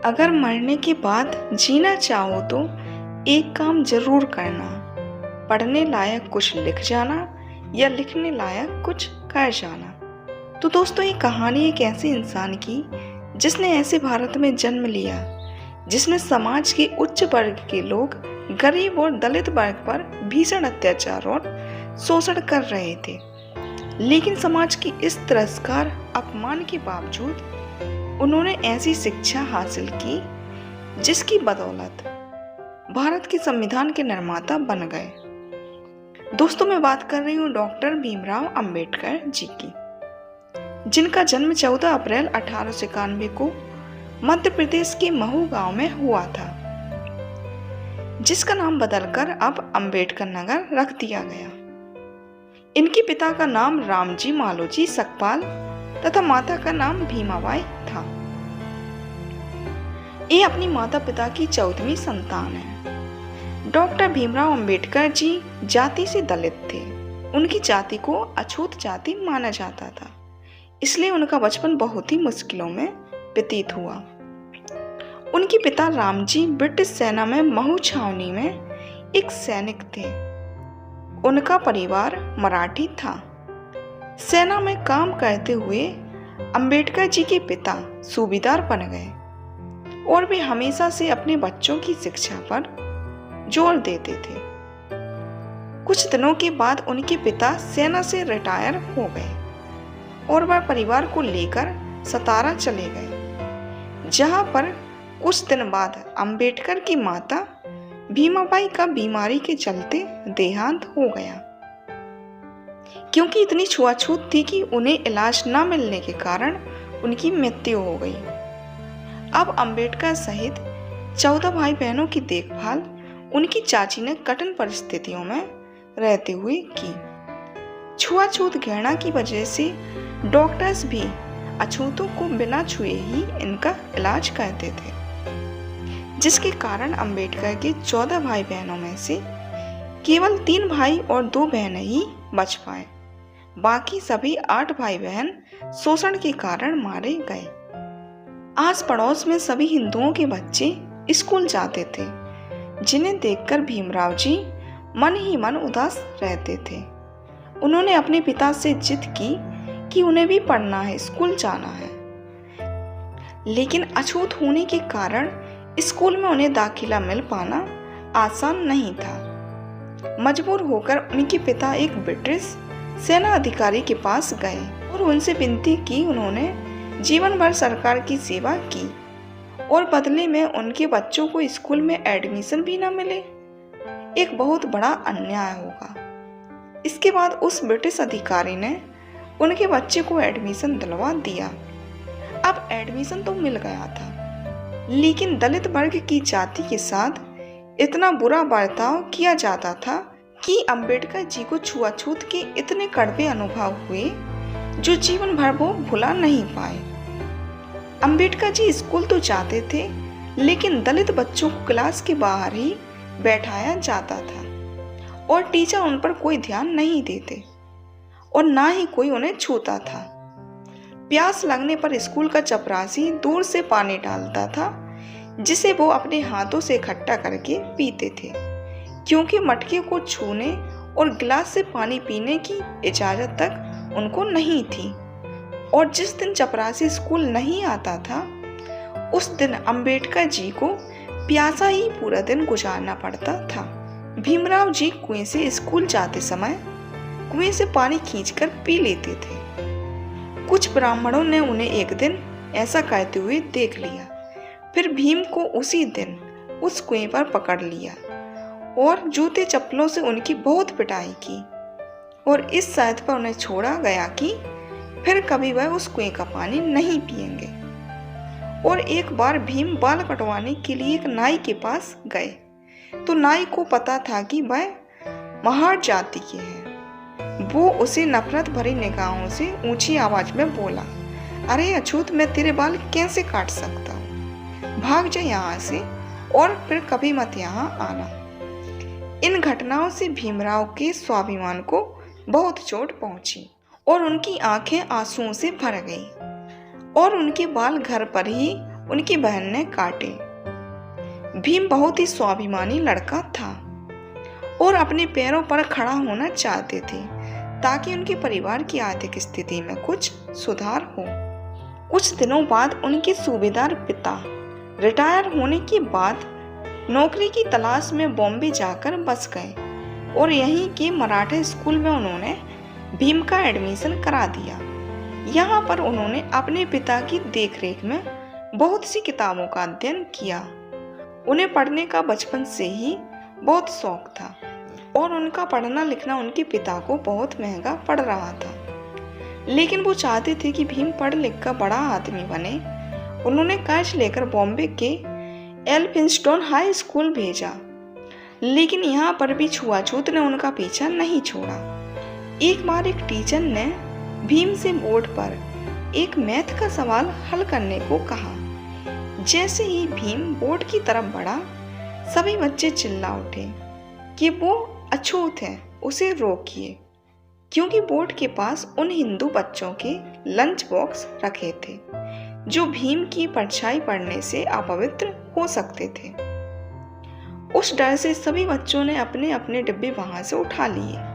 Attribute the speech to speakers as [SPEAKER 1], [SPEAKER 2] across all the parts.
[SPEAKER 1] अगर मरने के बाद जीना चाहो तो एक काम जरूर करना, पढ़ने लायक कुछ लिख जाना या लिखने लायक कुछ कर जाना। तो दोस्तों, ये कहानी एक ऐसे इंसान की जिसने ऐसे भारत में जन्म लिया जिसमें समाज के उच्च वर्ग के लोग गरीब और दलित वर्ग पर भीषण अत्याचार और शोषण कर रहे थे। लेकिन समाज की इस तिरस्कार अपमान के बावजूद उन्होंने ऐसी शिक्षा हासिल की जिसकी बदौलत भारत के संविधान के निर्माता बन गए। दोस्तों, मैं बात कर रही हूँ डॉक्टर भीमराव अंबेडकर जी की, जिनका जन्म 14 अप्रैल 1891 को मध्य प्रदेश के महू गांव में हुआ था, जिसका नाम बदलकर अब अंबेडकर नगर रख दिया गया। इनके पिता का नाम रामजी मालोजी सकपाल तथा माता का नाम भीमाबाई था। ये अपनी माता पिता की 14वीं संतान है। डॉक्टर भीमराव अंबेडकर जी जाति से दलित थे। उनकी जाति को अछूत जाति माना जाता था, इसलिए उनका बचपन बहुत ही मुश्किलों में व्यतीत हुआ। उनके पिता रामजी ब्रिटिश सेना में महू छावनी में एक सैनिक थे। उनका परिवार मराठी था। सेना में काम करते हुए अंबेडकर जी के पिता सूबेदार बन गए और वे हमेशा से अपने बच्चों की शिक्षा पर जोर देते थे। कुछ दिनों के बाद उनके पिता सेना से रिटायर हो गए और वह परिवार को लेकर सतारा चले गए, जहां पर कुछ दिन बाद अंबेडकर की माता भीमाबाई का बीमारी के चलते देहांत हो गया, क्योंकि इतनी छुआछूत थी कि उन्हें इलाज न मिलने के कारण उनकी मृत्यु हो गई। अब अंबेडकर सहित 14 भाई बहनों की देखभाल उनकी चाची ने कठिन परिस्थितियों में रहते हुए की। छुआछूत घृणा की वजह से डॉक्टर्स भी अछूतों को बिना छुए ही इनका इलाज करते थे, जिसके कारण अंबेडकर के 14 भाई बहनों में से केवल 3 भाई और 2 बहनें ही बच पाए। बाकी सभी 8 भाई बहन शोषण के कारण मारे गए। आस पड़ोस में सभी हिंदुओं के बच्चे स्कूल जाते थे, जिन्हें देखकर भीमराव जी मन ही मन उदास रहते थे। उन्होंने अपने पिता से जिद की कि उन्हें भी पढ़ना है, स्कूल जाना है। लेकिन अछूत होने के कारण स्कूल में उन्हें दाखिला मिल पाना आसान नहीं था। मजबूर होकर उनके पिता एक ब्रिटिश सेना अधिकारी के पास गए और उनसे विनती की। उन्होंने जीवन भर सरकार की सेवा की और बदले में उनके बच्चों को स्कूल में एडमिशन भी न मिले। एक बहुत बड़ा अन्याय होगा। इसके बाद उस ब्रिटिश अधिकारी ने उनके बच्चे को एडमिशन दिलवा दिया। अब एडमिशन तो मिल गया था, लेकिन दलित वर्ग की जाति के साथ इतना बुरा बर्ताव किया जाता था कि अंबेडकर जी को छुआछूत के इतने कड़वे अनुभव हुए जो जीवन भर वो भुला नहीं पाए। अंबेडकर जी स्कूल तो जाते थे, लेकिन दलित बच्चों को क्लास के बाहर ही बैठाया जाता था और टीचर उन पर कोई ध्यान नहीं देते और ना ही कोई उन्हें छूता था। प्यास लगने पर स्कूल का चपरासी दूर से पानी डालता था, जिसे वो अपने हाथों से इकट्ठा करके पीते थे, क्योंकि मटके को छूने और गिलास से पानी पीने की इजाजत तक उनको नहीं थी। और जिस दिन चपरासी स्कूल नहीं आता था, उस दिन अंबेडकर जी को प्यासा ही पूरा दिन गुजारना पड़ता था। भीमराव जी कुएं से स्कूल जाते समय कुएं से पानी खींचकर पी लेते थे। कुछ ब्राह्मणों ने उन्हें एक दिन ऐसा करते हुए देख लिया। फिर भीम को उसी दिन उस कुएं पर पकड़ लिया और जूते चप्पलों से उनकी बहुत पिटाई की और इस शर्त पर उन्हें छोड़ा गया कि फिर कभी वह उस कुएं का पानी नहीं पिएंगे। और एक बार भीम बाल कटवाने के लिए एक नाई के पास गए, तो नाई को पता था कि वह महार जाति के हैं। वो उसे नफरत भरी निगाहों से ऊंची आवाज में बोला, अरे अछूत, मैं तेरे बाल कैसे काट सकता हूँ, भाग जा यहाँ से और फिर कभी मत यहाँ आना। इन घटनाओं से भीमराव के स्वाभिमान को बहुत चोट पहुंची और उनकी आंखें आंसुओं से भर गई और उनके बाल घर पर ही उनकी बहन ने काटे। भीम बहुत ही स्वाभिमानी लड़का था और अपने पैरों पर खड़ा होना चाहते थे ताकि उनके परिवार की आर्थिक स्थिति में कुछ सुधार हो। कुछ दिनों बाद उनके सूबेदार पिता रिटायर होने के बाद नौकरी की तलाश में बॉम्बे जाकर बस गए और यहीं के मराठा स्कूल में उन्होंने भीम का एडमिशन करा दिया। यहाँ पर उन्होंने अपने पिता की देखरेख में बहुत सी किताबों का अध्ययन किया। उन्हें पढ़ने का बचपन से ही बहुत शौक था और उनका पढ़ना लिखना उनके पिता को बहुत महंगा पड़ रहा था, लेकिन वो चाहते थे कि भीम पढ़ लिख कर बड़ा आदमी बने। उन्होंने कर्ज लेकर बॉम्बे के एल्फिंस्टन हाई स्कूल भेजा, लेकिन यहाँ पर भी छुआछूत ने उनका पीछा नहीं छोड़ा। एक बार एक टीचर ने भीम से बोर्ड पर एक मैथ का सवाल हल करने को कहा। जैसे ही भीम बोर्ड की तरफ बढ़ा, सभी बच्चे चिल्ला उठे कि वो अछूत है, उसे रोकिए, क्योंकि बोर्ड के पास उन हिंदू बच्चों के लंच बॉक्स रखे थे जो भीम की परछाई पड़ने से अपवित्र हो सकते थे। उस डर से सभी बच्चों ने अपने अपने डिब्बे वहां से उठा लिए।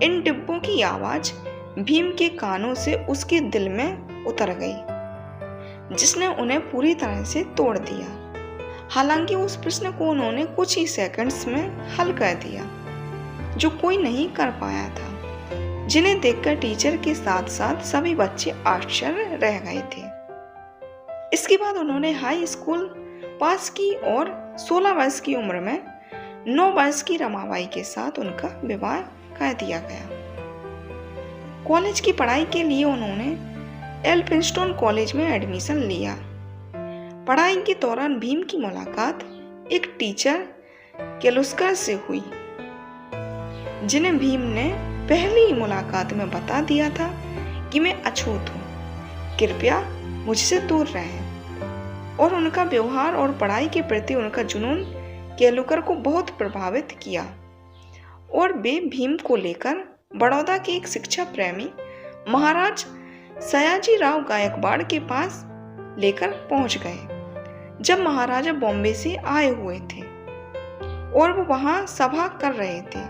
[SPEAKER 1] इन डिब्बों की आवाज भीम के कानों से उसके दिल में उतर गई, जिसने उन्हें पूरी तरह से तोड़ दिया। हालांकि उस प्रश्न को उन्होंने कुछ ही सेकंड्स में हल कर दिया, जो कोई नहीं कर पाया था, जिन्हें देखकर टीचर के साथ साथ सभी बच्चे आश्चर्य रह गए थे। इसके बाद उन्होंने हाई स्कूल पास की और 16 वर्ष की उम्र में 9 वर्ष की रमाबाई के साथ उनका विवाह कर दिया गया। कॉलेज की पढ़ाई के लिए उन्होंने एल्फिंस्टन कॉलेज में एडमिशन लिया। पढ़ाई के दौरान भीम की मुलाकात एक टीचर केलुस्कर से हुई, जिन्हें भीम ने पहली ही मुलाकात में बता दिया था कि मैं अछूत हूँ, कृपया मुझसे दूर रहें। और उनका व्यवहार और पढ़ाई के प्रति उनका जुनून केलुकर को बहुत प्रभावित किया और वे भीम को लेकर बड़ौदा के एक शिक्षा प्रेमी महाराज सयाजी राव गायकवाड़ के पास लेकर पहुंच गए। जब महाराजा बॉम्बे से आए हुए थे और वो वहां सभा कर रहे थे,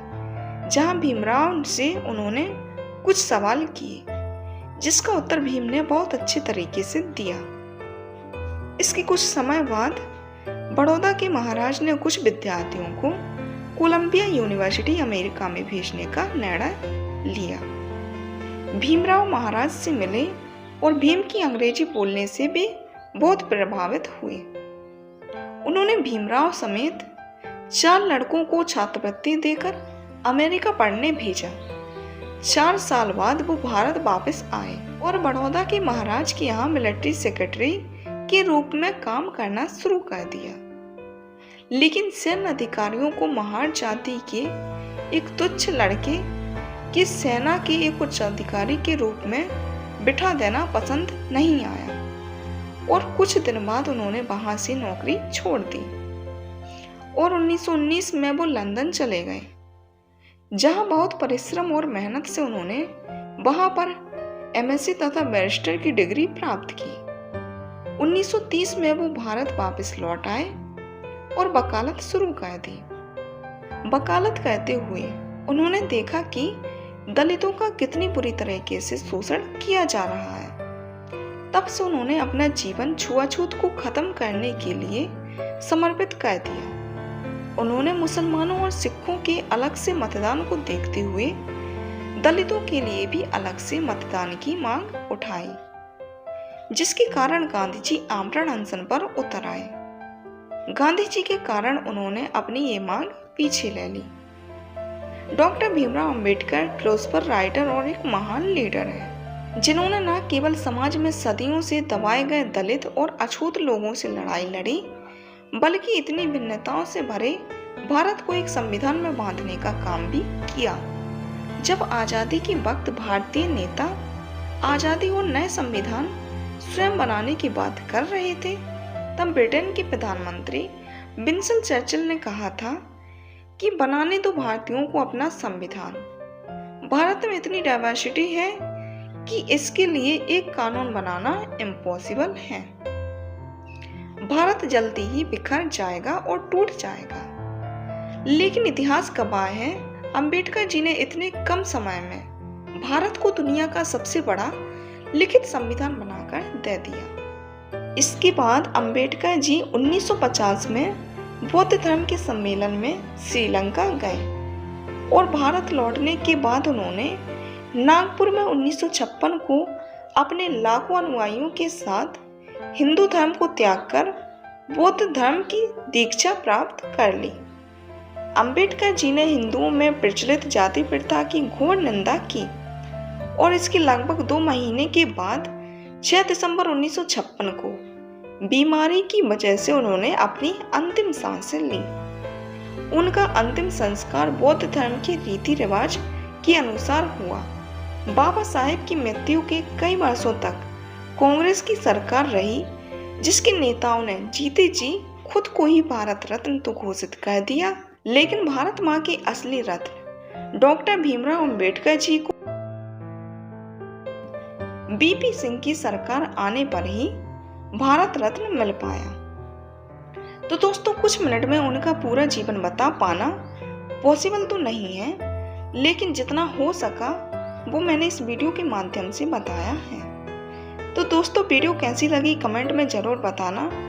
[SPEAKER 1] जहां भीमराव से उन्होंने कुछ सवाल किए, जिसका उत्तर भीम ने बहुत अच्छे तरीके से दिया। इसके कुछ समय बाद बड़ौदा के महाराज ने कुछ विद्यार्थियों को कोलंबिया यूनिवर्सिटी अमेरिका में भेजने का निर्णय लिया। भीमराव महाराज से मिले और भीम की अंग्रेजी बोलने से भी बहुत प्रभावित हुए। उन्होंने भीमराव समेत 4 लड़कों को छात्रवृत्ति देकर अमेरिका पढ़ने भेजा। 4 साल बाद वो भारत वापस आए और बड़ौदा के महाराज के यहाँ मिलिट्री सेक्रेटरी के रूप में काम करना शुरू कर दिया। लेकिन सैन्य अधिकारियों को महार जाति के एक तुच्छ लड़के के सेना के एक उच्च अधिकारी के रूप में बिठा देना पसंद नहीं आया और कुछ दिन बाद उन्होंने वहां से नौकरी छोड़ दी और 1919 में वो लंदन चले गए, जहां बहुत परिश्रम और मेहनत से उन्होंने वहां पर एमएससी तथा बैरिस्टर की डिग्री प्राप्त की। 1930 में वो भारत वापस लौट आए और वकालत शुरू कर दी। वकालत करते हुए उन्होंने देखा कि दलितों का कितनी बुरी तरीके से शोषण किया जा रहा है। तब से उन्होंने अपना जीवन छुआछूत को खत्म करने के लिए समर्पित कर दिया। उन्होंने मुसलमानों और सिखों के अलग से मतदान को देखते हुए दलितों के लिए भी अलग से मतदान की मांग उठाई, जिसके कारण गांधी जी आमरण अनशन पर उतर आए। गांधी जी के कारण उन्होंने अपनी ये मांग पीछे ले ली। Doctor Bhimrao Ambedkar philosopher, writer और एक महान लीडर है, जिन्होंने न केवल समाज में सदियों से दबाए गए दलित और अछूत लोगों से लड़ाई लड़ी, बल्कि इतनी भिन्नताओं से भरे भारत को एक संविधान में बांधने का काम भी किया। जब आजादी के वक्त भारतीय नेता आजादी और नए संविधान स्वयं बनाने की बात कर रहे थे, तब ब्रिटेन के प्रधानमंत्री विंस्टन चर्चिल ने कहा था कि बनाने दो भारतीयों को अपना संविधान। भारत में इतनी डाइवर्सिटी है कि इसके लिए एक कानून बनाना इम्पॉसिबल है। भारत जल्दी ही बिखर जाएगा और टूट जाएगा। लेकिन इतिहास गवाह है, अंबेडकर जी ने इतने कम समय में भारत को दुनिया का सबसे बड़ा लिखित संविधान बनाकर दे दिया। इसके बाद अंबेडकर जी 1950 में बौद्ध धर्म के सम्मेलन में श्रीलंका गए और भारत लौटने के बाद उन्होंने नागपुर में 1956 को अपने लाखों अनुयायियों के साथ हिंदू धर्म को त्याग कर बौद्ध धर्म की दीक्षा प्राप्त कर ली। अंबेडकर जी ने हिंदुओं में प्रचलित जाति प्रथा की घोर निंदा की और इसके लगभग 2 महीने के बाद 6 दिसंबर 1956 को बीमारी की वजह से उन्होंने अपनी अंतिम सांसें ली। उनका अंतिम संस्कार बौद्ध धर्म के रीति रिवाज के अनुसार हुआ। बाबा साहेब की मृत्यु के कई वर्षों तक कांग्रेस की सरकार रही, जिसके नेताओं ने जीते जी खुद को ही भारत रत्न तो घोषित कर दिया, लेकिन भारत माँ के असली रत्न डॉक्टर भीमराव अंबेडकर जी को बीपी सिंह की सरकार आने पर ही भारत रत्न मिल पाया। तो दोस्तों, कुछ मिनट में उनका पूरा जीवन बता पाना पॉसिबल तो नहीं है, लेकिन जितना हो सका वो मैंने इस वीडियो के माध्यम से बताया है। तो दोस्तों, वीडियो कैसी लगी कमेंट में जरूर बताना।